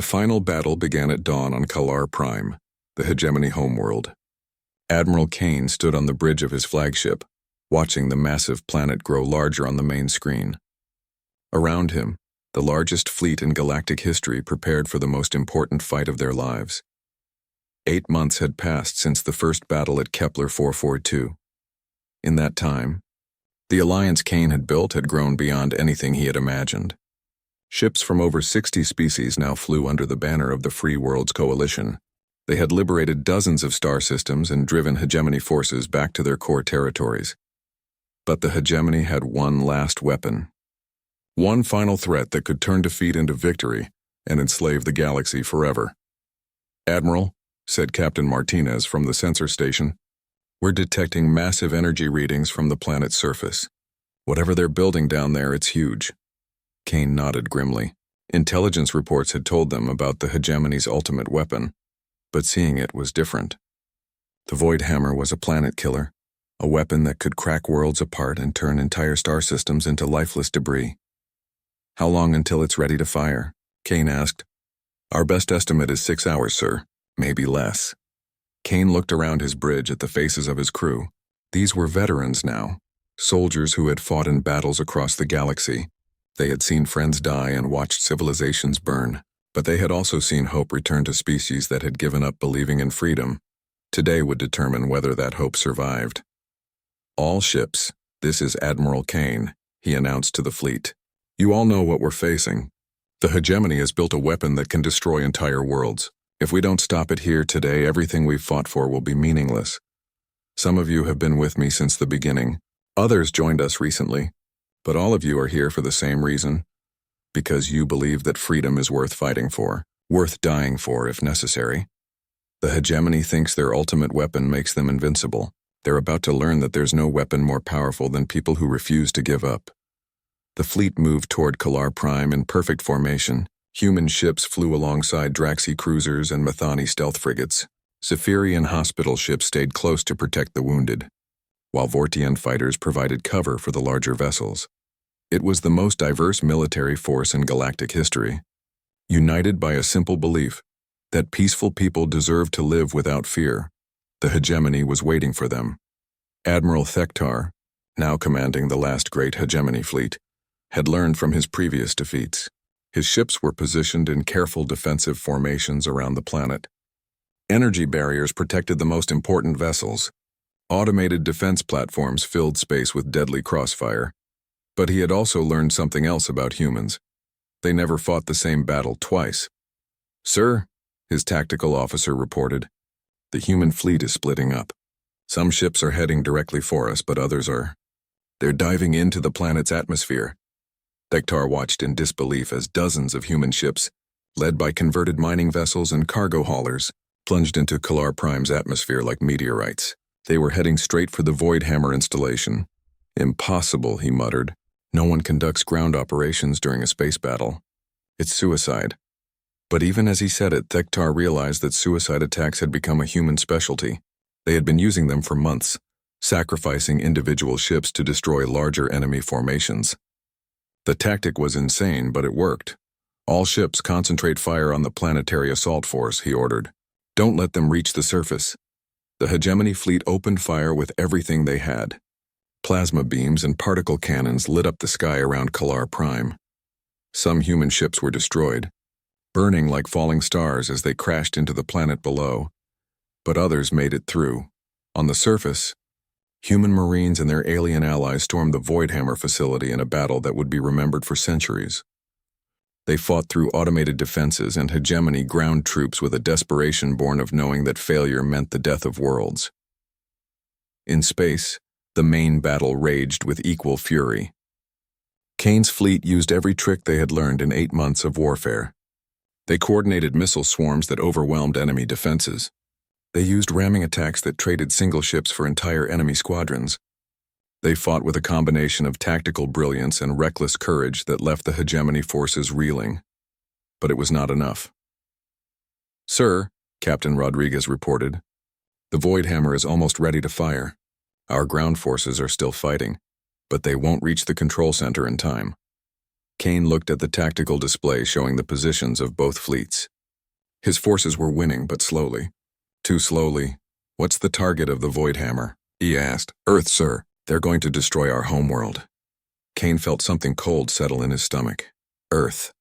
final battle began at dawn on Kalar Prime, the hegemony homeworld. Admiral Kane stood on the bridge of his flagship, watching the massive planet grow larger on the main screen. Around him, the largest fleet in galactic history prepared for the most important fight of their lives. 8 months had passed since the first battle at Kepler 442. In that time, the alliance Kane had built had grown beyond anything he had imagined. Ships from over 60 species now flew under the banner of the Free Worlds Coalition. They had liberated dozens of star systems and driven hegemony forces back to their core territories. But the hegemony had one last weapon. One final threat that could turn defeat into victory and enslave the galaxy forever. "Admiral," said Captain Martinez from the sensor station, "we're detecting massive energy readings from the planet's surface. Whatever they're building down there, it's huge." Kane nodded grimly. Intelligence reports had told them about the hegemony's ultimate weapon, but seeing it was different. The Void Hammer was a planet killer, a weapon that could crack worlds apart and turn entire star systems into lifeless debris. "How long until it's ready to fire?" Kane asked. "Our best estimate is 6 hours, sir. Maybe less." Kane looked around his bridge at the faces of his crew. These were veterans now, soldiers who had fought in battles across the galaxy. They had seen friends die and watched civilizations burn, but they had also seen hope return to species that had given up believing in freedom. Today would determine whether that hope survived. "All ships, this is Admiral Kane," he announced to the fleet. "You all know what we're facing. The hegemony has built a weapon that can destroy entire worlds. If we don't stop it here today, everything we've fought for will be meaningless. Some of you have been with me since the beginning. Others joined us recently. But all of you are here for the same reason, because you believe that freedom is worth fighting for, worth dying for if necessary. The hegemony thinks their ultimate weapon makes them invincible. They're about to learn that there's no weapon more powerful than people who refuse to give up." The fleet moved toward Kalar Prime in perfect formation. Human ships flew alongside Draxi cruisers and Mathani stealth frigates. Zephyrian hospital ships stayed close to protect the wounded, while Vortian fighters provided cover for the larger vessels. It was the most diverse military force in galactic history, united by a simple belief that peaceful people deserve to live without fear. The hegemony was waiting for them. Admiral Thektar, now commanding the last great hegemony fleet, had learned from his previous defeats. His ships were positioned in careful defensive formations around the planet. Energy barriers protected the most important vessels. Automated defense platforms filled space with deadly crossfire. But he had also learned something else about humans. They never fought the same battle twice. "Sir," his tactical officer reported, "the human fleet is splitting up. Some ships are heading directly for us, but others are. They're diving into the planet's atmosphere." Thektar watched in disbelief as dozens of human ships, led by converted mining vessels and cargo haulers, plunged into Kalar Prime's atmosphere like meteorites. They were heading straight for the Void Hammer installation. "Impossible," he muttered. "No one conducts ground operations during a space battle. It's suicide." But even as he said it, Thektar realized that suicide attacks had become a human specialty. They had been using them for months, sacrificing individual ships to destroy larger enemy formations. The tactic was insane, but it worked. "All ships concentrate fire on the planetary assault force," he ordered. "Don't let them reach the surface." The hegemony fleet opened fire with everything they had. Plasma beams and particle cannons lit up the sky around Kalar Prime. Some human ships were destroyed, burning like falling stars as they crashed into the planet below. But others made it through. On the surface, human Marines and their alien allies stormed the Void Hammer facility in a battle that would be remembered for centuries. They fought through automated defenses and hegemony ground troops with a desperation born of knowing that failure meant the death of worlds. In space, the main battle raged with equal fury. Kane's fleet used every trick they had learned in 8 months of warfare. They coordinated missile swarms that overwhelmed enemy defenses. They used ramming attacks that traded single ships for entire enemy squadrons. They fought with a combination of tactical brilliance and reckless courage that left the hegemony forces reeling. But it was not enough. "Sir," Captain Rodriguez reported, "the Void Hammer is almost ready to fire. Our ground forces are still fighting, but they won't reach the control center in time." Kane looked at the tactical display showing the positions of both fleets. His forces were winning, but slowly. Too slowly. "What's the target of the Void Hammer?" he asked. "Earth, sir. They're going to destroy our homeworld." Kane felt something cold settle in his stomach. Earth.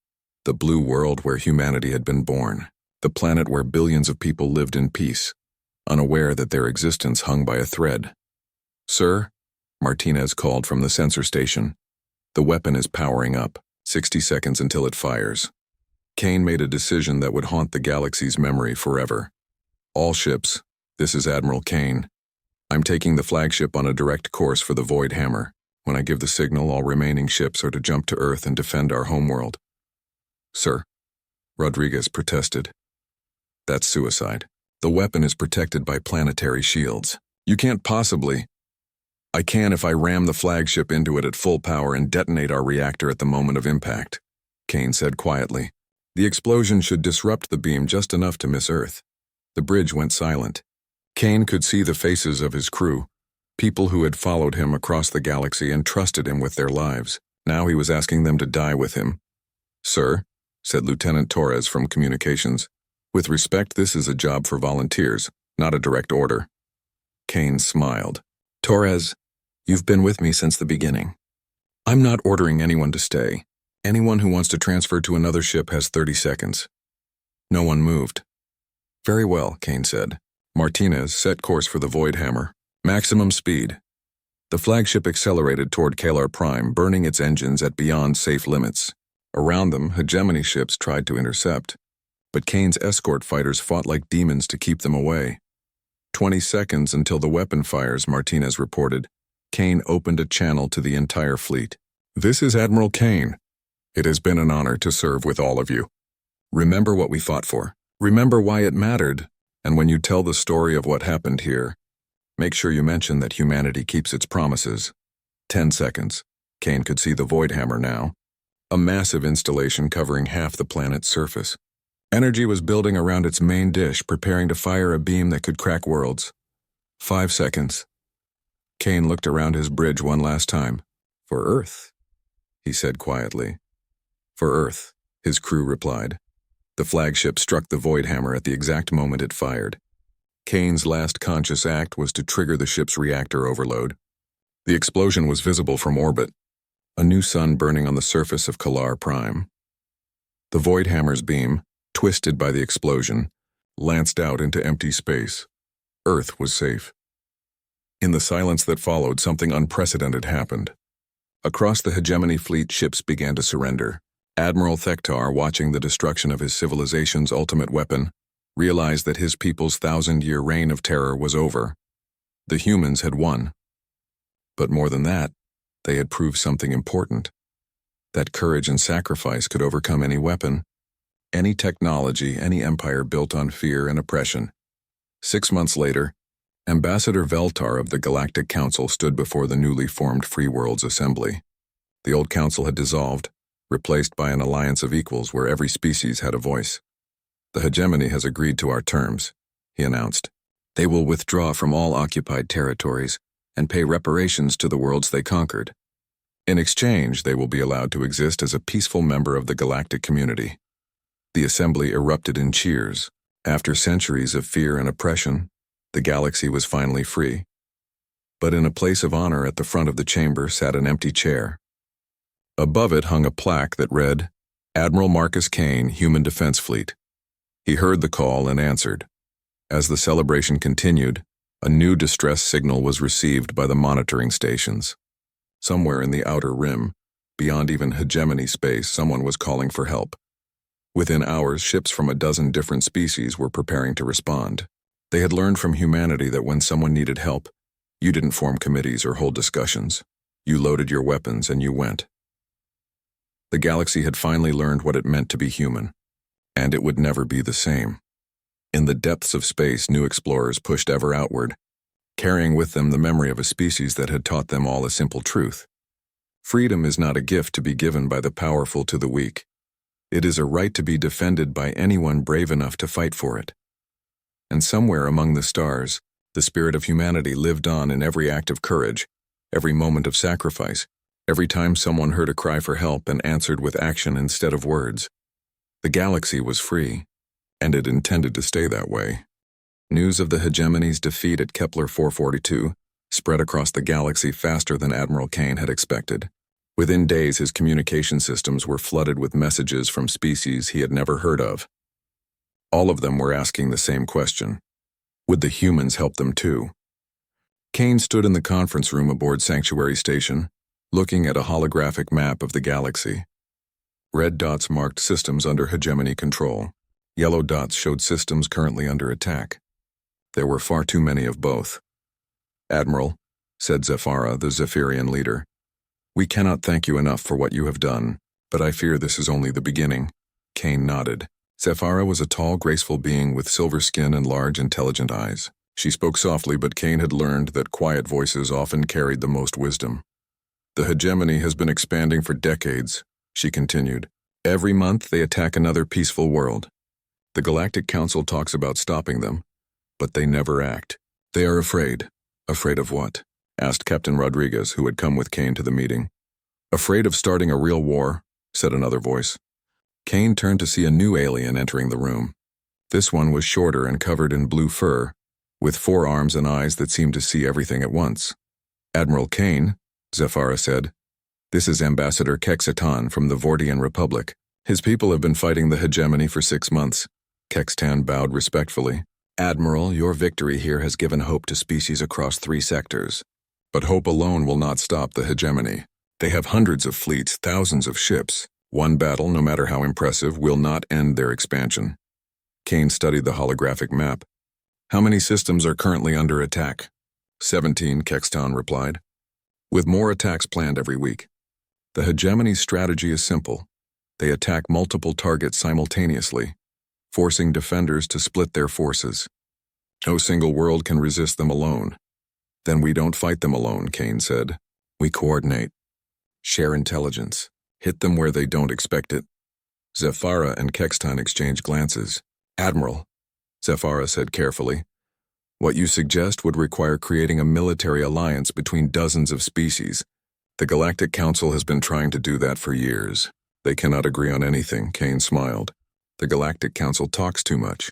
The blue world where humanity had been born. The planet where billions of people lived in peace, unaware that their existence hung by a thread. "Sir?" Martinez called from the sensor station. "The weapon is powering up. 60 seconds until it fires." Kane made a decision that would haunt the galaxy's memory forever. "All ships, this is Admiral Kane. I'm taking the flagship on a direct course for the Void Hammer. When I give the signal, all remaining ships are to jump to Earth and defend our homeworld." "Sir," Rodriguez protested. "That's suicide. The weapon is protected by planetary shields. You can't possibly—" "I can if I ram the flagship into it at full power and detonate our reactor at the moment of impact," Kane said quietly. "The explosion should disrupt the beam just enough to miss Earth." The bridge went silent. Kane could see the faces of his crew, people who had followed him across the galaxy and trusted him with their lives. Now he was asking them to die with him. "Sir," said Lieutenant Torres from Communications, "with respect, this is a job for volunteers, not a direct order." Kane smiled. "Torres, you've been with me since the beginning. I'm not ordering anyone to stay. Anyone who wants to transfer to another ship has 30 seconds. No one moved. "Very well," Kane said. Martinez set course for the Void Hammer. Maximum speed. The flagship accelerated toward Kalar Prime, burning its engines at beyond safe limits. Around them, hegemony ships tried to intercept, but Kane's escort fighters fought like demons to keep them away. 20 seconds until the weapon fires, Martinez reported. Kane opened a channel to the entire fleet. "This is Admiral Kane. It has been an honor to serve with all of you. Remember what we fought for. Remember why it mattered. And when you tell the story of what happened here, make sure you mention that humanity keeps its promises." 10 seconds. Kane could see the Void Hammer now. A massive installation covering half the planet's surface. Energy was building around its main dish, preparing to fire a beam that could crack worlds. 5 seconds. Kane looked around his bridge one last time. "For Earth," he said quietly. "For Earth," his crew replied. The flagship struck the Void Hammer at the exact moment it fired. Kane's last conscious act was to trigger the ship's reactor overload. The explosion was visible from orbit, a new sun burning on the surface of Kalar Prime. The Void Hammer's beam, twisted by the explosion, lanced out into empty space. Earth was safe. In the silence that followed, something unprecedented happened. Across the hegemony fleet, ships began to surrender. Admiral Thektar, watching the destruction of his civilization's ultimate weapon, realized that his people's 1,000-year reign of terror was over. The humans had won. But more than that, they had proved something important. That courage and sacrifice could overcome any weapon, any technology, any empire built on fear and oppression. 6 months later, Ambassador Veltar of the Galactic Council stood before the newly formed Free Worlds Assembly. The old council had dissolved, replaced by an alliance of equals where every species had a voice. "The hegemony has agreed to our terms," he announced. "They will withdraw from all occupied territories and pay reparations to the worlds they conquered. In exchange, they will be allowed to exist as a peaceful member of the galactic community." The assembly erupted in cheers. After centuries of fear and oppression, the galaxy was finally free. But in a place of honor at the front of the chamber sat an empty chair. Above it hung a plaque that read, "Admiral Marcus Kane, Human Defense Fleet." He heard the call and answered. As the celebration continued, a new distress signal was received by the monitoring stations. Somewhere in the outer rim, beyond even hegemony space, someone was calling for help. Within hours, ships from a dozen different species were preparing to respond. They had learned from humanity that when someone needed help, you didn't form committees or hold discussions. You loaded your weapons and you went. The galaxy had finally learned what it meant to be human, and it would never be the same. In the depths of space, new explorers pushed ever outward, carrying with them the memory of a species that had taught them all a simple truth. Freedom is not a gift to be given by the powerful to the weak. It is a right to be defended by anyone brave enough to fight for it. And somewhere among the stars, the spirit of humanity lived on in every act of courage, every moment of sacrifice, every time someone heard a cry for help and answered with action instead of words. The galaxy was free, and it intended to stay that way. News of the hegemony's defeat at Kepler 442 spread across the galaxy faster than Admiral Kane had expected. Within days, his communication systems were flooded with messages from species he had never heard of. All of them were asking the same question: would the humans help them too? Kane stood in the conference room aboard Sanctuary Station, looking at a holographic map of the galaxy. Red dots marked systems under hegemony control. Yellow dots showed systems currently under attack. There were far too many of both. "Admiral," said Zephyra, the Zephyrian leader, "we cannot thank you enough for what you have done, but I fear this is only the beginning." Kane nodded. Zephyra was a tall, graceful being with silver skin and large, intelligent eyes. She spoke softly, but Kane had learned that quiet voices often carried the most wisdom. "The hegemony has been expanding for decades," she continued. "Every month they attack another peaceful world. The Galactic Council talks about stopping them, but they never act. They are afraid." "Afraid of what?" asked Captain Rodriguez, who had come with Kane to the meeting. "Afraid of starting a real war," said another voice. Kane turned to see a new alien entering the room. This one was shorter and covered in blue fur, with 4 arms and eyes that seemed to see everything at once. "Admiral Kane," Zephyra said, "this is Ambassador Kexatan from the Vortian Republic. His people have been fighting the hegemony for 6 months. Kextan bowed respectfully. "Admiral, your victory here has given hope to species across 3 sectors. But hope alone will not stop the hegemony. They have hundreds of fleets, thousands of ships. One battle, no matter how impressive, will not end their expansion." Kane studied the holographic map. "How many systems are currently under attack?" 17, Kextan replied, "with more attacks planned every week. The hegemony's strategy is simple. They attack multiple targets simultaneously, forcing defenders to split their forces. No single world can resist them alone." "Then we don't fight them alone," Kane said. "We coordinate, share intelligence, hit them where they don't expect it." Zephyra and Kextan exchanged glances. "Admiral," Zephyra said carefully, "what you suggest would require creating a military alliance between dozens of species. The Galactic Council has been trying to do that for years. They cannot agree on anything," Kane smiled. "The Galactic Council talks too much.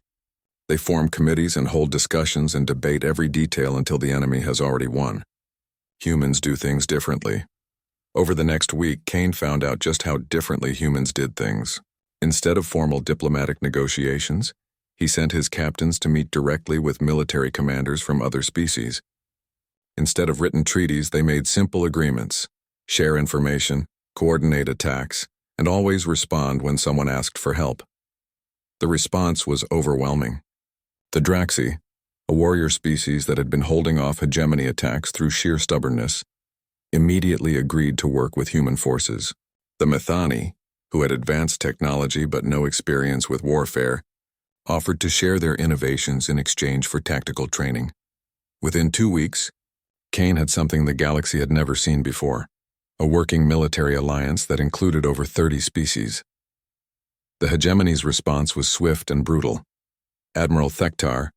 They form committees and hold discussions and debate every detail until the enemy has already won. Humans do things differently." Over the next week, Kane found out just how differently humans did things. Instead of formal diplomatic negotiations, he sent his captains to meet directly with military commanders from other species. Instead of written treaties, they made simple agreements: share information, coordinate attacks, and always respond when someone asked for help. The response was overwhelming. The Draxi, a warrior species that had been holding off hegemony attacks through sheer stubbornness, immediately agreed to work with human forces. The Methani, who had advanced technology but no experience with warfare, offered to share their innovations in exchange for tactical training. Within 2 weeks, Kane had something the galaxy had never seen before: a working military alliance that included over 30 species. The hegemony's response was swift and brutal. Admiral Thektar,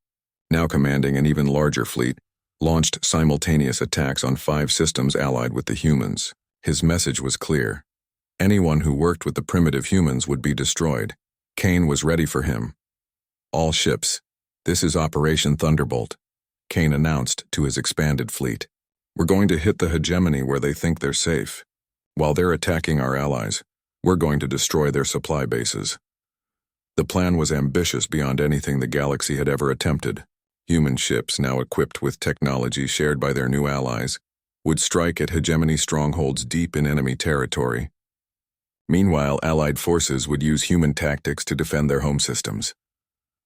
now commanding an even larger fleet, launched simultaneous attacks on 5 systems allied with the humans. His message was clear: anyone who worked with the primitive humans would be destroyed. Kane was ready for him. "All ships, this is Operation Thunderbolt," Kane announced to his expanded fleet. "We're going to hit the hegemony where they think they're safe. While they're attacking our allies, we're going to destroy their supply bases." The plan was ambitious beyond anything the galaxy had ever attempted. Human ships, now equipped with technology shared by their new allies, would strike at hegemony strongholds deep in enemy territory. Meanwhile, Allied forces would use human tactics to defend their home systems.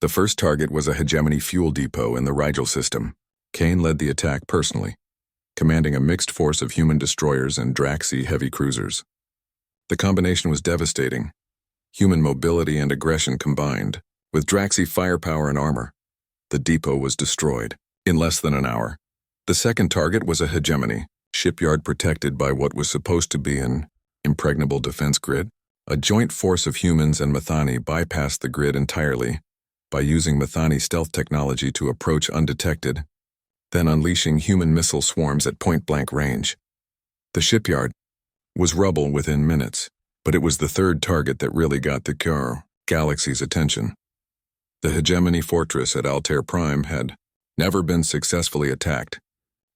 The first target was a hegemony fuel depot in the Rigel system. Kane led the attack personally, commanding a mixed force of human destroyers and Draxi heavy cruisers. The combination was devastating. Human mobility and aggression combined, with Draxi firepower and armor. The depot was destroyed in less than an hour. The second target was a hegemony shipyard protected by what was supposed to be an impregnable defense grid. A joint force of humans and Methani bypassed the grid entirely by using Methani stealth technology to approach undetected, then unleashing human missile swarms at point-blank range. The shipyard was rubble within minutes, but it was the third target that really got the galaxy's attention. The hegemony fortress at Altair Prime had never been successfully attacked.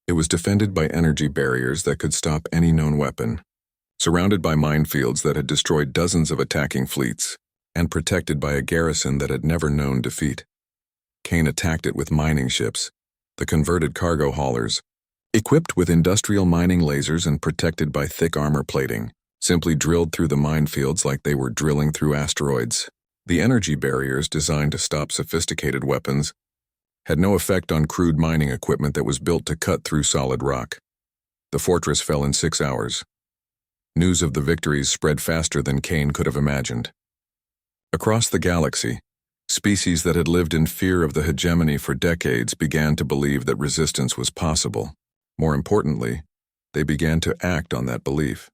It was defended by energy barriers that could stop any known weapon, surrounded by minefields that had destroyed dozens of attacking fleets, and protected by a garrison that had never known defeat. Kane attacked it with mining ships, the converted cargo haulers, equipped with industrial mining lasers and protected by thick armor plating, simply drilled through the minefields like they were drilling through asteroids. The energy barriers designed to stop sophisticated weapons had no effect on crude mining equipment that was built to cut through solid rock. The fortress fell in 6 hours. News of the victories spread faster than Kane could have imagined. Across the galaxy, species that had lived in fear of the hegemony for decades began to believe that resistance was possible. More importantly, they began to act on that belief.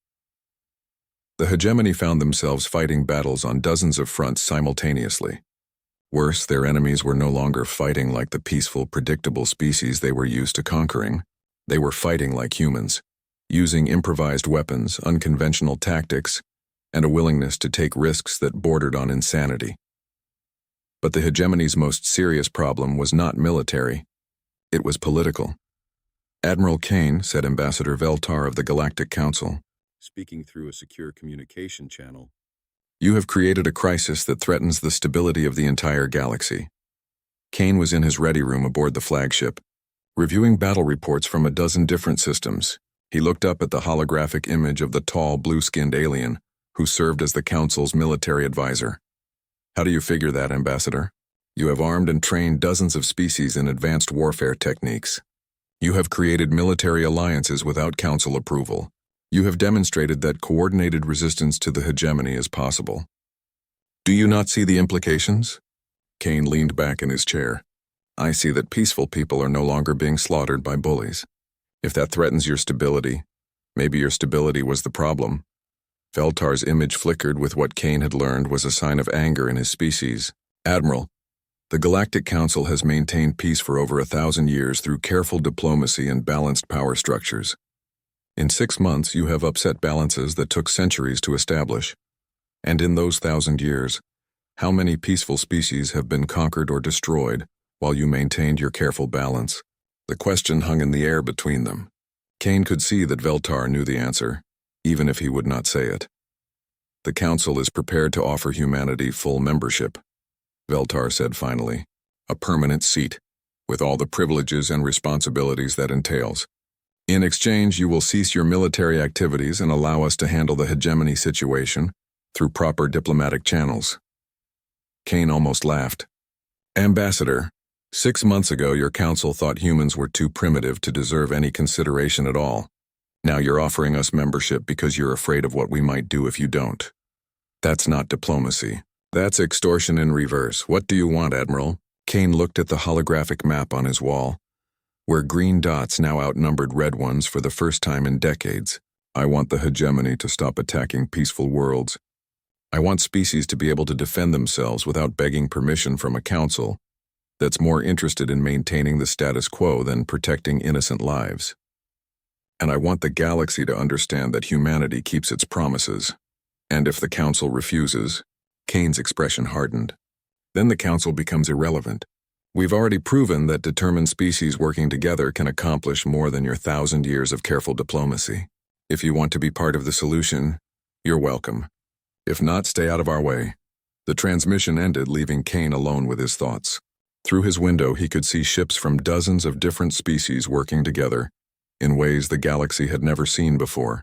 The hegemony found themselves fighting battles on dozens of fronts simultaneously. Worse, their enemies were no longer fighting like the peaceful, predictable species they were used to conquering. They were fighting like humans, using improvised weapons, unconventional tactics, and a willingness to take risks that bordered on insanity. But the hegemony's most serious problem was not military. It was political. Admiral Kane, said Ambassador Veltar of the Galactic Council, speaking through a secure communication channel, "You have created a crisis that threatens the stability of the entire galaxy." Kane was in his ready room aboard the flagship, reviewing battle reports from a dozen different systems. He looked up at the holographic image of the tall, blue-skinned alien who served as the Council's military advisor. "How do you figure that, Ambassador? You have armed and trained dozens of species in advanced warfare techniques. You have created military alliances without Council approval. You have demonstrated that coordinated resistance to the hegemony is possible. Do you not see the implications?" Kane leaned back in his chair. "I see that peaceful people are no longer being slaughtered by bullies. If that threatens your stability, maybe your stability was the problem." Veltar's image flickered with what Kane had learned was a sign of anger in his species. "Admiral, the Galactic Council has maintained peace for over 1,000 years through careful diplomacy and balanced power structures. In 6 months, you have upset balances that took centuries to establish. And in those 1,000 years, how many peaceful species have been conquered or destroyed while you maintained your careful balance?" The question hung in the air between them. Kane could see that Veltar knew the answer, even if he would not say it. "The Council is prepared to offer humanity full membership," Veltar said finally. "A permanent seat, with all the privileges and responsibilities that entails. In exchange, you will cease your military activities and allow us to handle the hegemony situation through proper diplomatic channels." Kane almost laughed. "Ambassador, 6 months ago your council thought humans were too primitive to deserve any consideration at all. Now you're offering us membership because you're afraid of what we might do if you don't. That's not diplomacy. That's extortion in reverse. What do you want, Admiral?" Kane looked at the holographic map on his wall, where green dots now outnumbered red ones for the first time in decades. "I want the hegemony to stop attacking peaceful worlds. I want species to be able to defend themselves without begging permission from a council that's more interested in maintaining the status quo than protecting innocent lives. And I want the galaxy to understand that humanity keeps its promises. And if the council refuses," Kane's expression hardened, "then the council becomes irrelevant. We've already proven that determined species working together can accomplish more than your 1,000 years of careful diplomacy. If you want to be part of the solution, you're welcome. If not, stay out of our way." The transmission ended, leaving Kane alone with his thoughts. Through his window, he could see ships from dozens of different species working together in ways the galaxy had never seen before.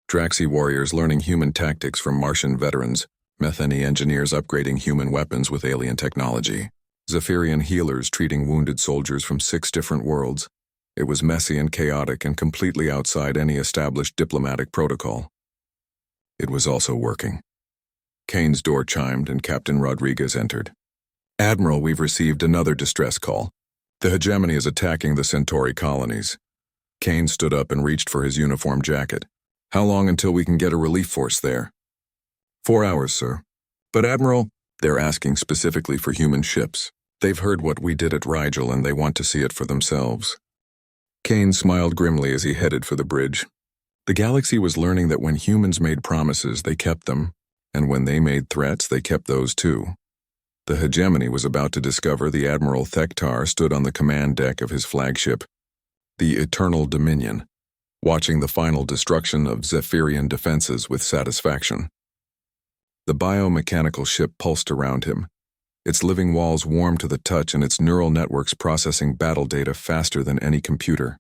Draxi warriors learning human tactics from Martian veterans, Methani engineers upgrading human weapons with alien technology, Zephyrian healers treating wounded soldiers from 6 different worlds. It was messy and chaotic and completely outside any established diplomatic protocol. It was also working. Kane's door chimed and Captain Rodriguez entered. "Admiral, we've received another distress call. The hegemony is attacking the Centauri colonies." Kane stood up and reached for his uniform jacket. "How long until we can get a relief force there?" 4 hours, sir. But Admiral, they're asking specifically for human ships. They've heard what we did at Rigel and they want to see it for themselves." Kane smiled grimly as he headed for the bridge. The galaxy was learning that when humans made promises, they kept them, and when they made threats, they kept those too. The hegemony was about to discover the Admiral Thektar stood on the command deck of his flagship, the Eternal Dominion, watching the final destruction of Zephyrian defenses with satisfaction. The biomechanical ship pulsed around him, its living walls warm to the touch and its neural networks processing battle data faster than any computer.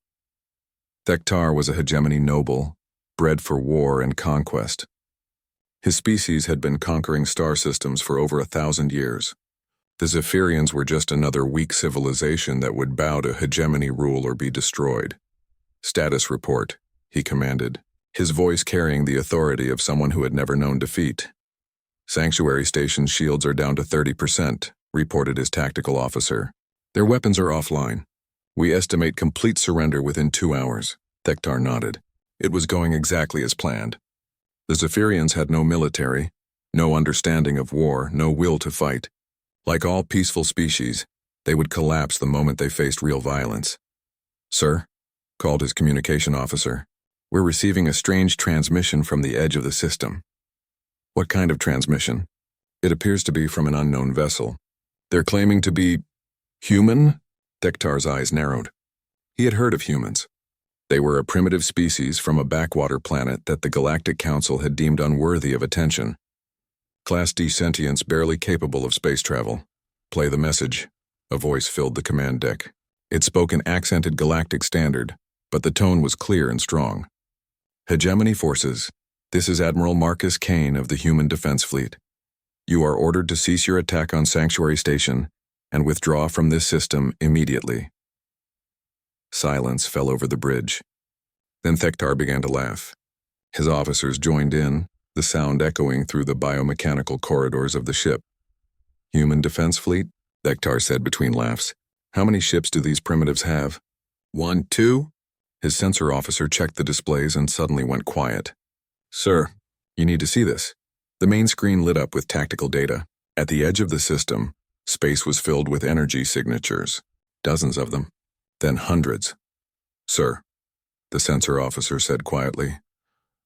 Thektar was a hegemony noble, bred for war and conquest. His species had been conquering star systems for over 1,000 years. The Zephyrians were just another weak civilization that would bow to hegemony rule or be destroyed. "Status report," he commanded, his voice carrying the authority of someone who had never known defeat. "Sanctuary Station shields are down to 30%, reported his tactical officer. "Their weapons are offline. We estimate complete surrender within 2 hours." Thektar nodded. It was going exactly as planned. The Zephyrians had no military, no understanding of war, no will to fight. Like all peaceful species, they would collapse the moment they faced real violence. "Sir," called his communication officer, "we're receiving a strange transmission from the edge of the system." "What kind of transmission?" "It appears to be from an unknown vessel. They're claiming to be human?" Thektar's eyes narrowed. He had heard of humans. They were a primitive species from a backwater planet that the Galactic Council had deemed unworthy of attention. Class D sentience barely capable of space travel. "Play the message." A voice filled the command deck. It spoke in accented galactic standard, but the tone was clear and strong. "Hegemony forces, this is Admiral Marcus Kane of the Human Defense Fleet. You are ordered to cease your attack on Sanctuary Station and withdraw from this system immediately." Silence fell over the bridge. Then Thektar began to laugh. His officers joined in, the sound echoing through the biomechanical corridors of the ship. "Human Defense Fleet?" Thektar said between laughs. "How many ships do these primitives have?" "1, 2? His sensor officer checked the displays and suddenly went quiet. "Sir, you need to see this." The main screen lit up with tactical data. At the edge of the system, space was filled with energy signatures. Dozens of them. Then hundreds. "Sir," the sensor officer said quietly,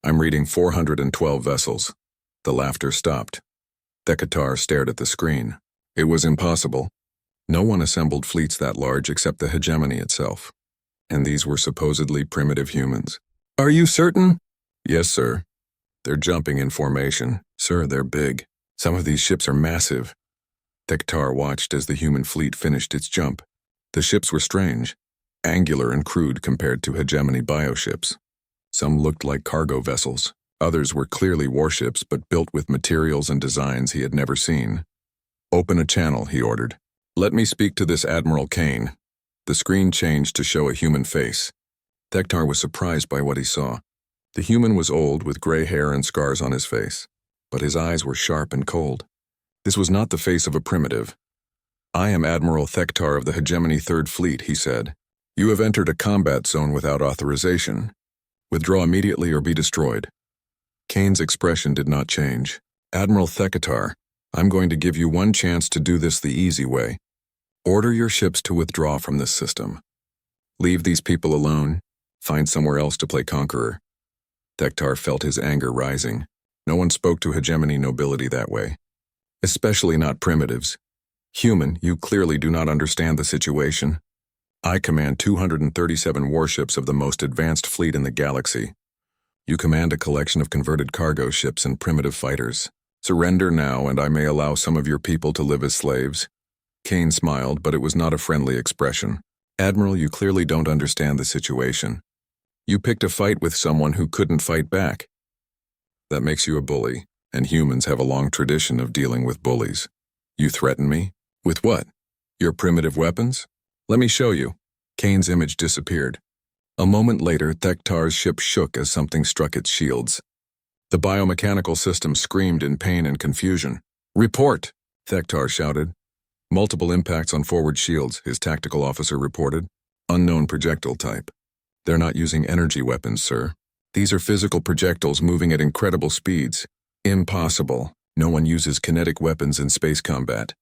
"I'm reading 412 vessels." The laughter stopped. Thektar stared at the screen. It was impossible. No one assembled fleets that large except the hegemony itself. And these were supposedly primitive humans. "Are you certain?" "Yes, sir. They're jumping in formation. Sir, they're big. Some of these ships are massive." Thektar watched as the human fleet finished its jump. The ships were strange, angular and crude compared to hegemony bioships. Some looked like cargo vessels. Others were clearly warships but built with materials and designs he had never seen. "Open a channel," he ordered. "Let me speak to this Admiral Kane." The screen changed to show a human face. Thektar was surprised by what he saw. The human was old, with gray hair and scars on his face, but his eyes were sharp and cold. This was not the face of a primitive. "I am Admiral Thektar of the Hegemony Third Fleet," he said. "You have entered a combat zone without authorization. Withdraw immediately or be destroyed." Kane's expression did not change. "Admiral Thektar, I'm going to give you one chance to do this the easy way. Order your ships to withdraw from this system. Leave these people alone. Find somewhere else to play conqueror." Thektar felt his anger rising. No one spoke to hegemony nobility that way. Especially not primitives. "Human, you clearly do not understand the situation. I command 237 warships of the most advanced fleet in the galaxy. You command a collection of converted cargo ships and primitive fighters. Surrender now, and I may allow some of your people to live as slaves." Kane smiled, but it was not a friendly expression. "Admiral, you clearly don't understand the situation. You picked a fight with someone who couldn't fight back. That makes you a bully, and humans have a long tradition of dealing with bullies. You threaten me? With what? Your primitive weapons? Let me show you." Kane's image disappeared. A moment later, Thektar's ship shook as something struck its shields. The biomechanical system screamed in pain and confusion. "Report!" Thektar shouted. "Multiple impacts on forward shields," his tactical officer reported. "Unknown projectile type. They're not using energy weapons, sir. These are physical projectiles moving at incredible speeds. Impossible. No one uses kinetic weapons in space combat."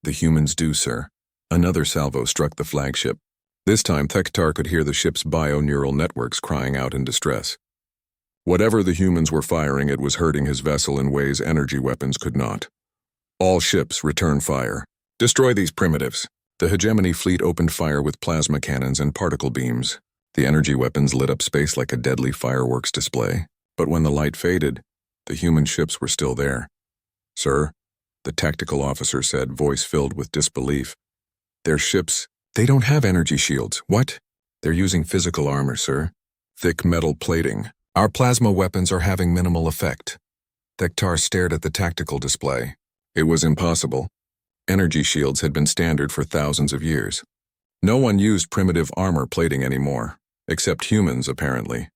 "The humans do, sir." Another salvo struck the flagship. This time Thektar could hear the ship's bio-neural networks crying out in distress. Whatever the humans were firing, it was hurting his vessel in ways energy weapons could not. All ships, return fire. Destroy these primitives. The hegemony fleet opened fire with plasma cannons and particle beams. The energy weapons lit up space like a deadly fireworks display. But when the light faded, the human ships were still there. Sir, the tactical officer said, voice filled with disbelief. Their ships, they don't have energy shields. What? They're using physical armor, sir. Thick metal plating. Our plasma weapons are having minimal effect. Thektar stared at the tactical display. It was impossible. Energy shields had been standard for thousands of years. No one used primitive armor plating anymore, except humans, apparently.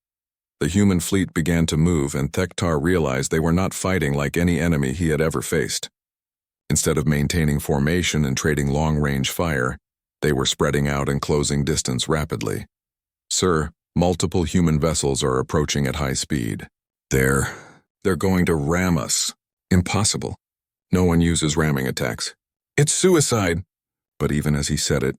The human fleet began to move, and Thektar realized they were not fighting like any enemy he had ever faced. Instead of maintaining formation and trading long-range fire, they were spreading out and closing distance rapidly. Sir, multiple human vessels are approaching at high speed. They're going to ram us. Impossible. No one uses ramming attacks. It's suicide. But even as he said it,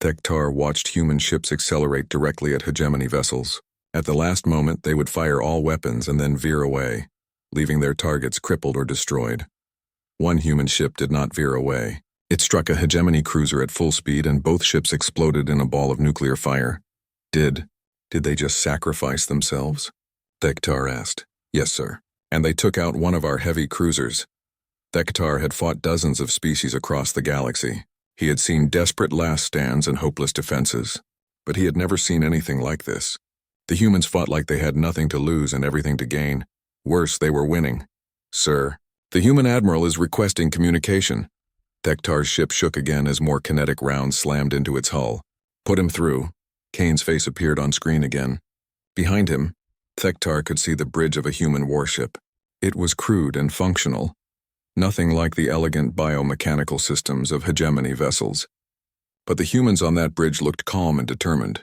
Thektar watched human ships accelerate directly at hegemony vessels. At the last moment, they would fire all weapons and then veer away, leaving their targets crippled or destroyed. One human ship did not veer away. It struck a hegemony cruiser at full speed, and both ships exploded in a ball of nuclear fire. Did they just sacrifice themselves? Thektar asked. Yes, sir. And they took out one of our heavy cruisers. Thektar had fought dozens of species across the galaxy. He had seen desperate last stands and hopeless defenses. But he had never seen anything like this. The humans fought like they had nothing to lose and everything to gain. Worse, they were winning. Sir, the human admiral is requesting communication. Thektar's ship shook again as more kinetic rounds slammed into its hull. Put him through. Kane's face appeared on screen again. Behind him, Thektar could see the bridge of a human warship. It was crude and functional. Nothing like the elegant biomechanical systems of hegemony vessels. But the humans on that bridge looked calm and determined.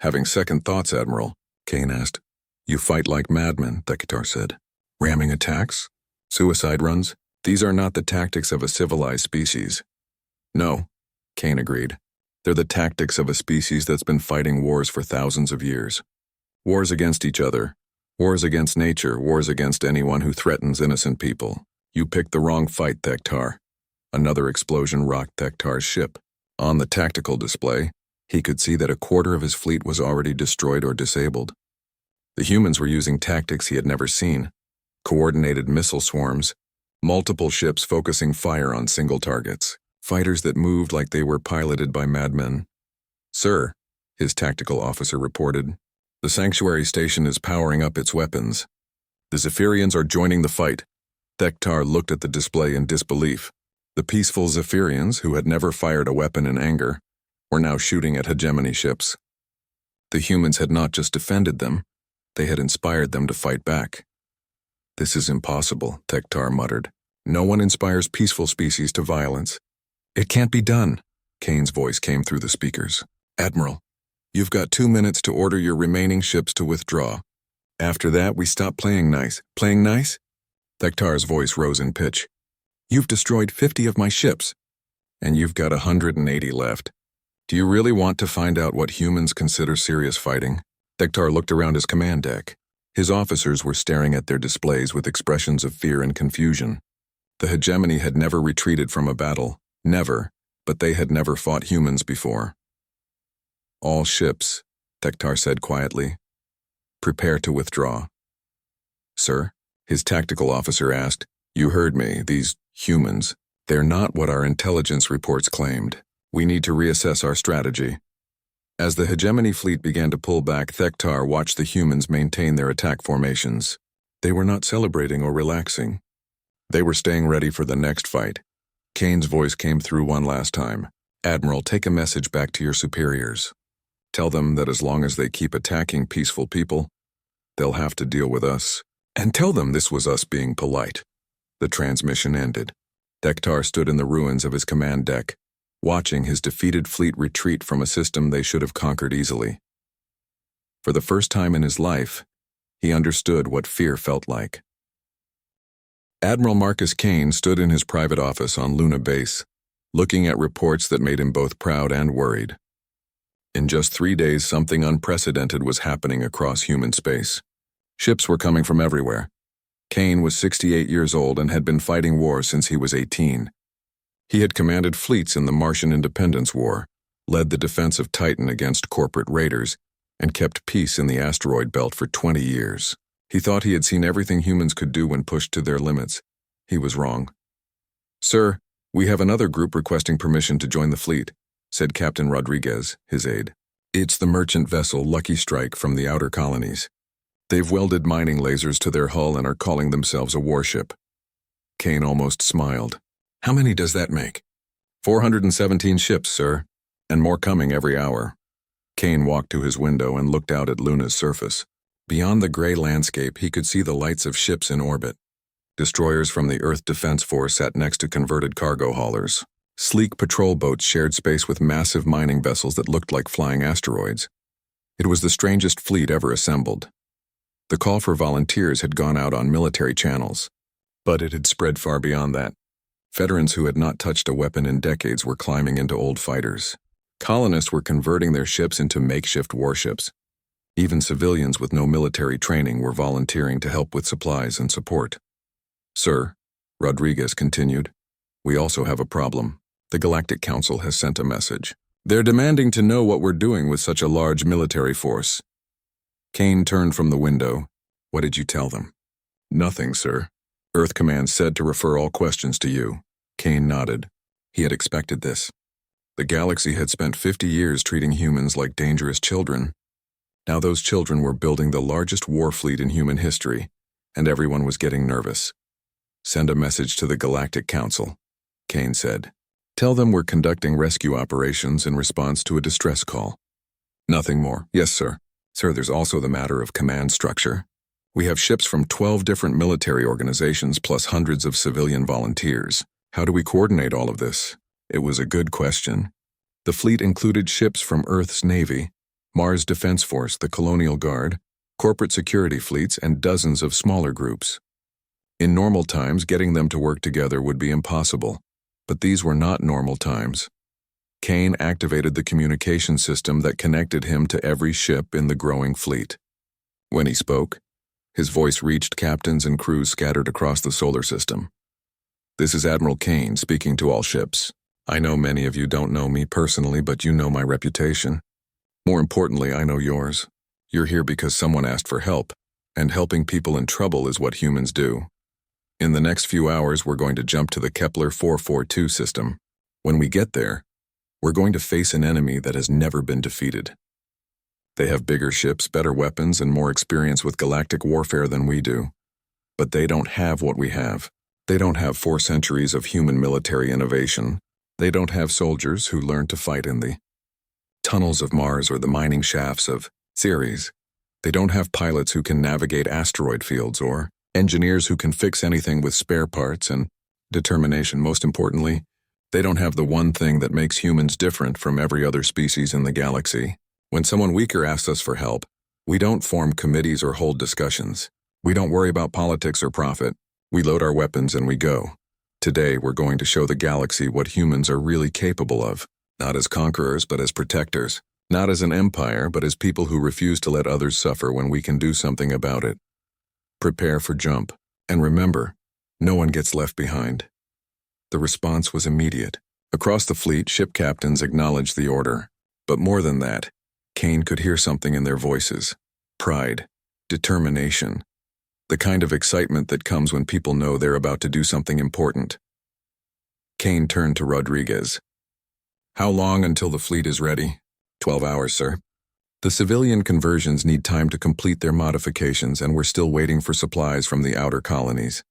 Having second thoughts, Admiral, Kane asked. You fight like madmen, Thektar said. Ramming attacks? Suicide runs? These are not the tactics of a civilized species. No, Kane agreed. They're the tactics of a species that's been fighting wars for thousands of years. Wars against each other. Wars against nature. Wars against anyone who threatens innocent people. You picked the wrong fight, Thektar. Another explosion rocked Thektar's ship. On the tactical display, he could see that a quarter of his fleet was already destroyed or disabled. The humans were using tactics he had never seen. Coordinated missile swarms, multiple ships focusing fire on single targets, fighters that moved like they were piloted by madmen. Sir, his tactical officer reported, the sanctuary station is powering up its weapons. The Zephyrians are joining the fight. Thektar looked at the display in disbelief. The peaceful Zephyrians, who had never fired a weapon in anger, were now shooting at hegemony ships. The humans had not just defended them, they had inspired them to fight back. This is impossible, Thektar muttered. No one inspires peaceful species to violence. It can't be done, Kane's voice came through the speakers. Admiral, you've got 2 minutes to order your remaining ships to withdraw. After that, we stop playing nice. Playing nice? Thektar's voice rose in pitch. You've destroyed 50 of my ships, and you've got 180 left. Do you really want to find out what humans consider serious fighting? Thektar looked around his command deck. His officers were staring at their displays with expressions of fear and confusion. The hegemony had never retreated from a battle. Never. But they had never fought humans before. All ships, Thektar said quietly. Prepare to withdraw. Sir? His tactical officer asked. You heard me. These humans, they're not what our intelligence reports claimed. We need to reassess our strategy. As the hegemony fleet began to pull back, Thektar watched the humans maintain their attack formations. They were not celebrating or relaxing. They were staying ready for the next fight. Kane's voice came through one last time. Admiral, take a message back to your superiors. Tell them that as long as they keep attacking peaceful people, they'll have to deal with us. And tell them this was us being polite. The transmission ended. Thektar stood in the ruins of his command deck, watching his defeated fleet retreat from a system they should have conquered easily. For the first time in his life, he understood what fear felt like. Admiral Marcus Kane stood in his private office on Luna Base, looking at reports that made him both proud and worried. In just 3 days, something unprecedented was happening across human space. Ships were coming from everywhere. Kane was 68 years old and had been fighting war since he was 18. He had commanded fleets in the Martian Independence War, led the defense of Titan against corporate raiders, and kept peace in the asteroid belt for 20 years. He thought he had seen everything humans could do when pushed to their limits. He was wrong. "Sir, we have another group requesting permission to join the fleet," said Captain Rodriguez, his aide. "It's the merchant vessel Lucky Strike from the outer colonies. They've welded mining lasers to their hull and are calling themselves a warship." Kane almost smiled. "How many does that make?" 417 ships, sir, and more coming every hour." Kane walked to his window and looked out at Luna's surface. Beyond the gray landscape, he could see the lights of ships in orbit. Destroyers from the Earth Defense Force sat next to converted cargo haulers. Sleek patrol boats shared space with massive mining vessels that looked like flying asteroids. It was the strangest fleet ever assembled. The call for volunteers had gone out on military channels, but it had spread far beyond that. Veterans who had not touched a weapon in decades were climbing into old fighters. Colonists were converting their ships into makeshift warships. Even civilians with no military training were volunteering to help with supplies and support. "Sir," Rodriguez continued, "we also have a problem. The Galactic Council has sent a message. They're demanding to know what we're doing with such a large military force." Kane turned from the window. "What did you tell them?" "Nothing, sir. Earth Command said to refer all questions to you." Kane nodded. He had expected this. The galaxy had spent 50 years treating humans like dangerous children. Now those children were building the largest war fleet in human history, and everyone was getting nervous. "Send a message to the Galactic Council," Kane said. "Tell them we're conducting rescue operations in response to a distress call." "Nothing more." "Yes, sir. Sir, there's also the matter of command structure. We have ships from 12 different military organizations plus hundreds of civilian volunteers. How do we coordinate all of this?" It was a good question. The fleet included ships from Earth's Navy, Mars Defense Force, the Colonial Guard, corporate security fleets, and dozens of smaller groups. In normal times, getting them to work together would be impossible, but these were not normal times. Kane activated the communication system that connected him to every ship in the growing fleet. When he spoke, his voice reached captains and crews scattered across the solar system. "This is Admiral Kane speaking to all ships. I know many of you don't know me personally, but you know my reputation. More importantly, I know yours. You're here because someone asked for help, and helping people in trouble is what humans do. In the next few hours, we're going to jump to the Kepler 442 system. When we get there, we're going to face an enemy that has never been defeated. They have bigger ships, better weapons, and more experience with galactic warfare than we do. But they don't have what we have. They don't have 4 centuries of human military innovation. They don't have soldiers who learned to fight in the tunnels of Mars or the mining shafts of Ceres. They don't have pilots who can navigate asteroid fields or engineers who can fix anything with spare parts and determination. Most importantly, they don't have the one thing that makes humans different from every other species in the galaxy. When someone weaker asks us for help, we don't form committees or hold discussions. We don't worry about politics or profit. We load our weapons and we go. Today, we're going to show the galaxy what humans are really capable of, not as conquerors, but as protectors, not as an empire, but as people who refuse to let others suffer when we can do something about it. Prepare for jump, and remember, no one gets left behind." The response was immediate. Across the fleet, ship captains acknowledged the order. But more than that, Kane could hear something in their voices. Pride, determination, the kind of excitement that comes when people know they're about to do something important. Kane turned to Rodriguez. "How long until the fleet is ready?" 12 hours, sir. The civilian conversions need time to complete their modifications, and we're still waiting for supplies from the outer colonies.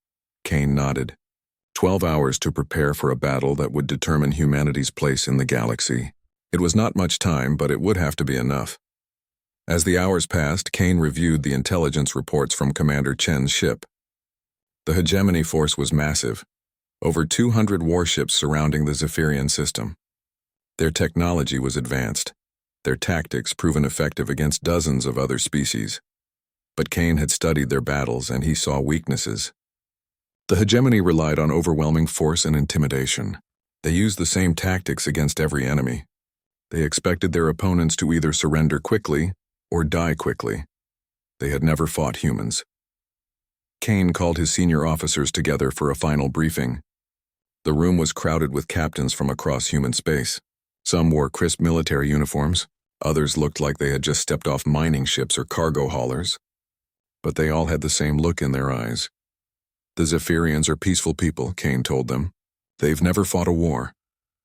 Kane nodded. 12 hours to prepare for a battle that would determine humanity's place in the galaxy. It was not much time, but it would have to be enough. As the hours passed, Kane reviewed the intelligence reports from Commander Chen's ship. The hegemony force was massive, over 200 warships surrounding the Zephyrian system. Their technology was advanced, their tactics proven effective against dozens of other species. But Kane had studied their battles and he saw weaknesses. The hegemony relied on overwhelming force and intimidation. They used the same tactics against every enemy. They expected their opponents to either surrender quickly or die quickly. They had never fought humans. Kane called his senior officers together for a final briefing. The room was crowded with captains from across human space. Some wore crisp military uniforms, others looked like they had just stepped off mining ships or cargo haulers. But they all had the same look in their eyes. The Zephyrians are peaceful people, Kane told them. They've never fought a war,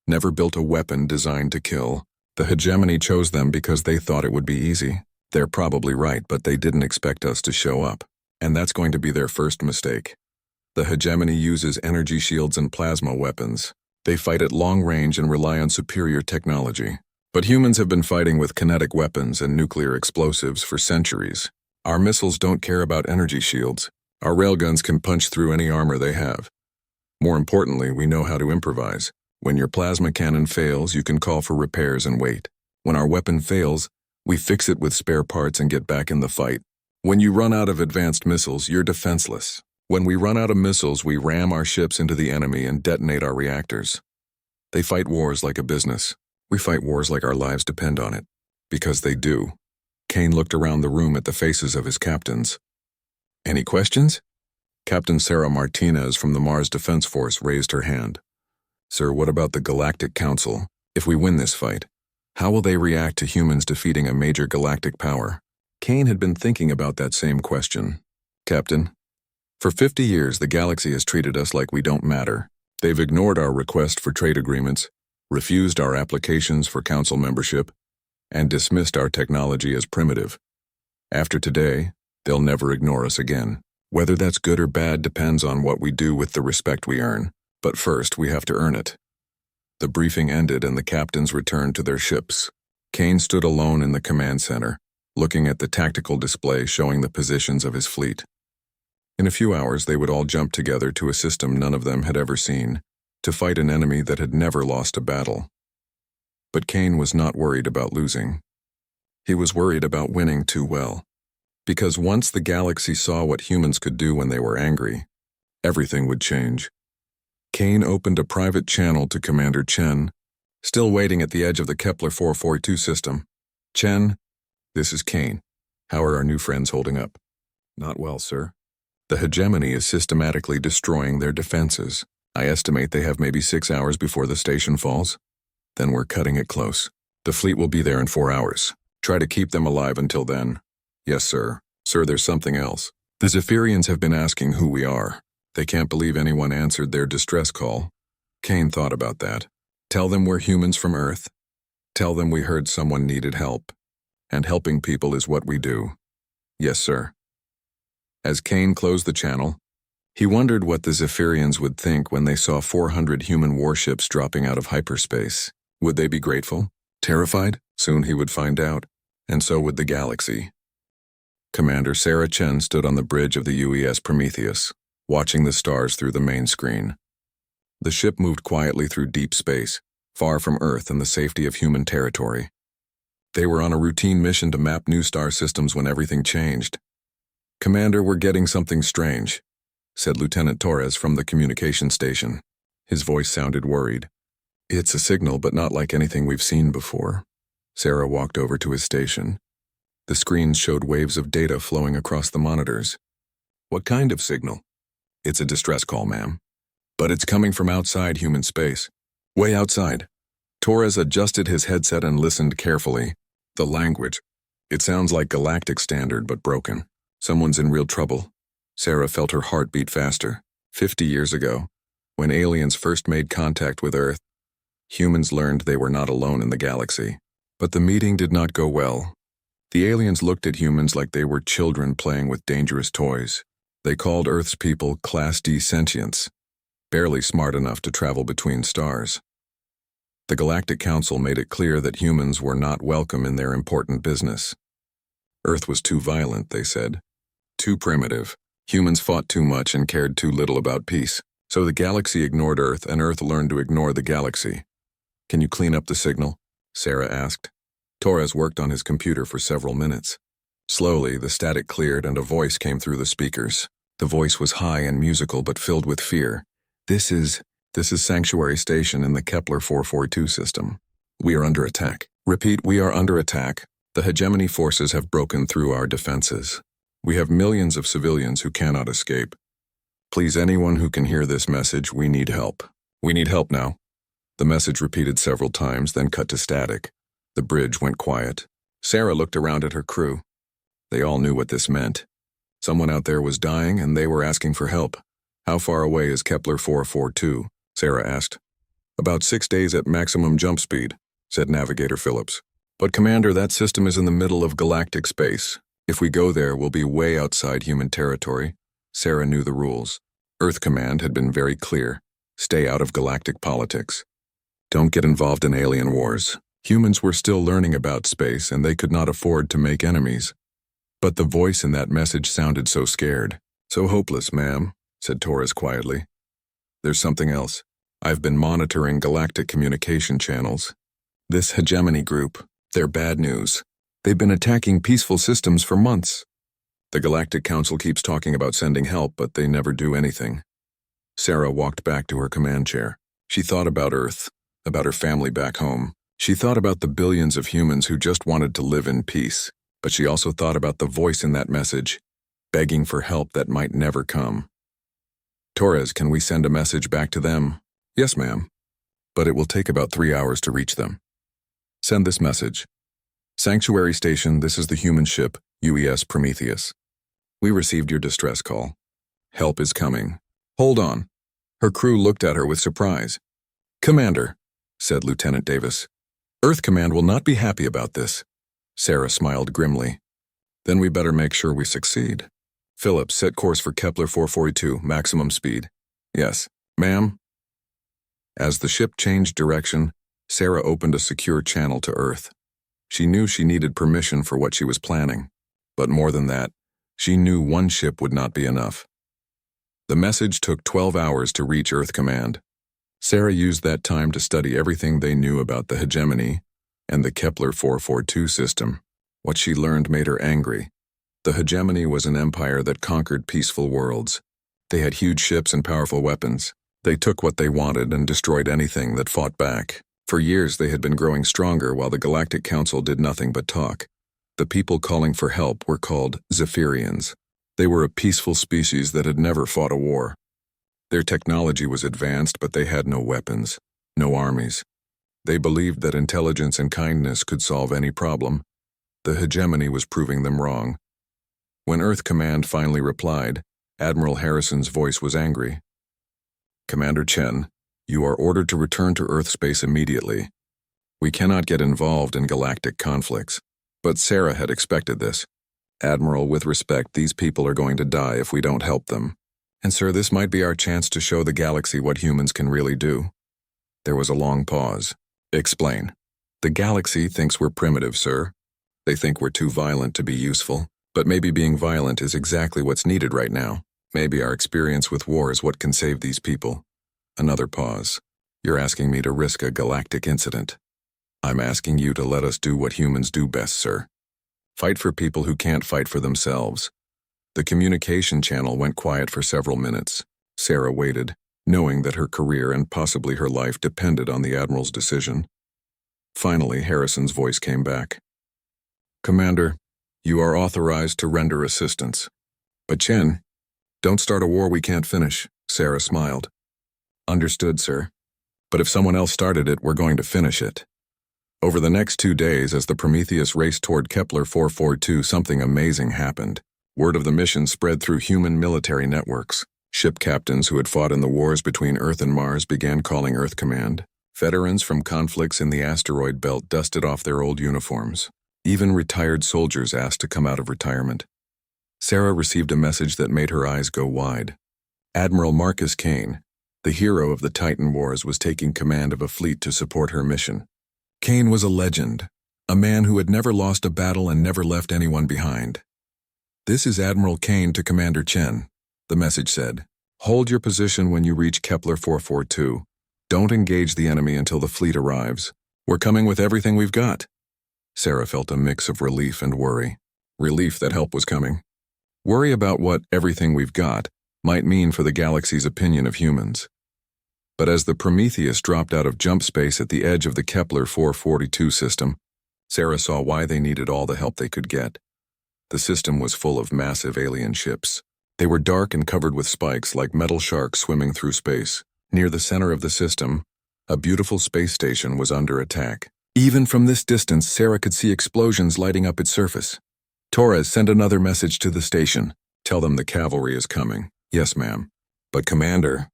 never built a weapon designed to kill. The hegemony chose them because they thought it would be easy. They're probably right, but they didn't expect us to show up. And that's going to be their first mistake. The hegemony uses energy shields and plasma weapons. They fight at long range and rely on superior technology. But humans have been fighting with kinetic weapons and nuclear explosives for centuries. Our missiles don't care about energy shields. Our railguns can punch through any armor they have. More importantly, we know how to improvise. When your plasma cannon fails, you can call for repairs and wait. When our weapon fails, we fix it with spare parts and get back in the fight. When you run out of advanced missiles, you're defenseless. When we run out of missiles, we ram our ships into the enemy and detonate our reactors. They fight wars like a business. We fight wars like our lives depend on it. Because they do. Kane looked around the room at the faces of his captains. Any questions? Captain Sarah Martinez from the Mars Defense Force raised her hand. Sir, what about the Galactic Council? If we win this fight, how will they react to humans defeating a major galactic power? Kane had been thinking about that same question. Captain, for 50 years the galaxy has treated us like we don't matter. They've ignored our request for trade agreements, refused our applications for council membership, and dismissed our technology as primitive. After today, they'll never ignore us again. Whether that's good or bad depends on what we do with the respect we earn. But first, we have to earn it. The briefing ended and the captains returned to their ships. Kane stood alone in the command center, looking at the tactical display showing the positions of his fleet. In a few hours, they would all jump together to a system none of them had ever seen, to fight an enemy that had never lost a battle. But Kane was not worried about losing. He was worried about winning too well. Because once the galaxy saw what humans could do when they were angry, everything would change. Kane opened a private channel to Commander Chen, still waiting at the edge of the Kepler 442 system. Chen, this is Kane. How are our new friends holding up? Not well, sir. The hegemony is systematically destroying their defenses. I estimate they have maybe 6 hours before the station falls. Then we're cutting it close. The fleet will be there in 4 hours. Try to keep them alive until then. Yes, sir. Sir, there's something else. The Zephyrians have been asking who we are. They can't believe anyone answered their distress call. Kane thought about that. Tell them we're humans from Earth. Tell them we heard someone needed help. And helping people is what we do. Yes, sir. As Kane closed the channel, he wondered what the Zephyrians would think when they saw 400 human warships dropping out of hyperspace. Would they be grateful? Terrified? Soon he would find out. And so would the galaxy. Commander Sarah Chen stood on the bridge of the UES Prometheus, watching the stars through the main screen. The ship moved quietly through deep space, far from Earth and the safety of human territory. They were on a routine mission to map new star systems when everything changed. Commander, we're getting something strange, said Lieutenant Torres from the communication station. His voice sounded worried. It's a signal, but not like anything we've seen before. Sarah walked over to his station. The screens showed waves of data flowing across the monitors. What kind of signal? It's a distress call, ma'am. But it's coming from outside human space. Way outside. Torres adjusted his headset and listened carefully. The language. It sounds like Galactic Standard, but broken. Someone's in real trouble. Sarah felt her heart beat faster. 50 years ago, when aliens first made contact with Earth, humans learned they were not alone in the galaxy. But the meeting did not go well. The aliens looked at humans like they were children playing with dangerous toys. They called Earth's people Class D sentients, barely smart enough to travel between stars. The Galactic Council made it clear that humans were not welcome in their important business. Earth was too violent, they said. Too primitive. Humans fought too much and cared too little about peace. So the galaxy ignored Earth, and Earth learned to ignore the galaxy. Can you clean up the signal? Sarah asked. Torres worked on his computer for several minutes. Slowly, the static cleared and a voice came through the speakers. The voice was high and musical but filled with fear. This is Sanctuary Station in the Kepler 442 system. We are under attack. Repeat, we are under attack. The hegemony forces have broken through our defenses. We have millions of civilians who cannot escape. Please, anyone who can hear this message, we need help. We need help now. The message repeated several times, then cut to static. The bridge went quiet. Sarah looked around at her crew. They all knew what this meant. Someone out there was dying, and they were asking for help. How far away is Kepler 442? Sarah asked. About 6 days at maximum jump speed, said Navigator Phillips. But Commander, that system is in the middle of galactic space. If we go there, we'll be way outside human territory. Sarah knew the rules. Earth Command had been very clear. Stay out of galactic politics. Don't get involved in alien wars. Humans were still learning about space, and they could not afford to make enemies. But the voice in that message sounded so scared. So hopeless, ma'am, said Torres quietly. There's something else. I've been monitoring galactic communication channels. This hegemony group, they're bad news. They've been attacking peaceful systems for months. The Galactic Council keeps talking about sending help, but they never do anything. Sarah walked back to her command chair. She thought about Earth, about her family back home. She thought about the billions of humans who just wanted to live in peace. But she also thought about the voice in that message, begging for help that might never come. Torres, can we send a message back to them? Yes, ma'am. But it will take about 3 hours to reach them. Send this message. Sanctuary Station, this is the human ship, UES Prometheus. We received your distress call. Help is coming. Hold on. Her crew looked at her with surprise. Commander, said Lieutenant Davis. Earth Command will not be happy about this. Sarah smiled grimly. Then we better make sure we succeed. Phillips, set course for Kepler 442, maximum speed. Yes, ma'am. As the ship changed direction, Sarah opened a secure channel to Earth. She knew she needed permission for what she was planning. But more than that, she knew one ship would not be enough. The message took 12 hours to reach Earth Command. Sarah used that time to study everything they knew about the hegemony and the Kepler 442 system. What she learned made her angry. The hegemony was an empire that conquered peaceful worlds. They had huge ships and powerful weapons. They took what they wanted and destroyed anything that fought back. For years they had been growing stronger while the Galactic Council did nothing but talk. The people calling for help were called Zephyrians. They were a peaceful species that had never fought a war. Their technology was advanced, but they had no weapons, no armies. They believed that intelligence and kindness could solve any problem. The hegemony was proving them wrong. When Earth Command finally replied, Admiral Harrison's voice was angry. Commander Chen, you are ordered to return to Earth space immediately. We cannot get involved in galactic conflicts. But Sarah had expected this. Admiral, with respect, these people are going to die if we don't help them. And sir, this might be our chance to show the galaxy what humans can really do. There was a long pause. Explain. The galaxy thinks we're primitive, sir. They think we're too violent to be useful. But maybe being violent is exactly what's needed right now. Maybe our experience with war is what can save these people. Another pause. You're asking me to risk a galactic incident. I'm asking you to let us do what humans do best, sir. Fight for people who can't fight for themselves. The communication channel went quiet for several minutes. Sarah waited, knowing that her career and possibly her life depended on the Admiral's decision. Finally, Harrison's voice came back. Commander, you are authorized to render assistance. But Chen, don't start a war we can't finish, Sarah smiled. Understood, sir. But if someone else started it, we're going to finish it. Over the next 2 days, as the Prometheus raced toward Kepler 442, something amazing happened. Word of the mission spread through human military networks. Ship captains who had fought in the wars between Earth and Mars began calling Earth Command. Veterans from conflicts in the asteroid belt dusted off their old uniforms. Even retired soldiers asked to come out of retirement. Sarah received a message that made her eyes go wide. Admiral Marcus Kane, the hero of the Titan Wars, was taking command of a fleet to support her mission. Kane was a legend, a man who had never lost a battle and never left anyone behind. This is Admiral Kane to Commander Chen, the message said. Hold your position when you reach Kepler 442. Don't engage the enemy until the fleet arrives. We're coming with everything we've got. Sarah felt a mix of relief and worry. Relief that help was coming. Worry about what everything we've got might mean for the galaxy's opinion of humans. But as the Prometheus dropped out of jump space at the edge of the Kepler 442 system, Sarah saw why they needed all the help they could get. The system was full of massive alien ships. They were dark and covered with spikes like metal sharks swimming through space. Near the center of the system, a beautiful space station was under attack. Even from this distance, Sarah could see explosions lighting up its surface. Torres, sent another message to the station. Tell them the cavalry is coming. Yes, ma'am. But Commander,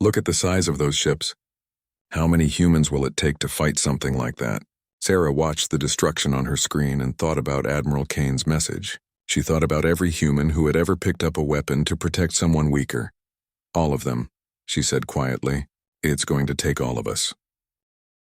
look at the size of those ships. How many humans will it take to fight something like that? Sarah watched the destruction on her screen and thought about Admiral Kane's message. She thought about every human who had ever picked up a weapon to protect someone weaker. All of them, she said quietly. It's going to take all of us.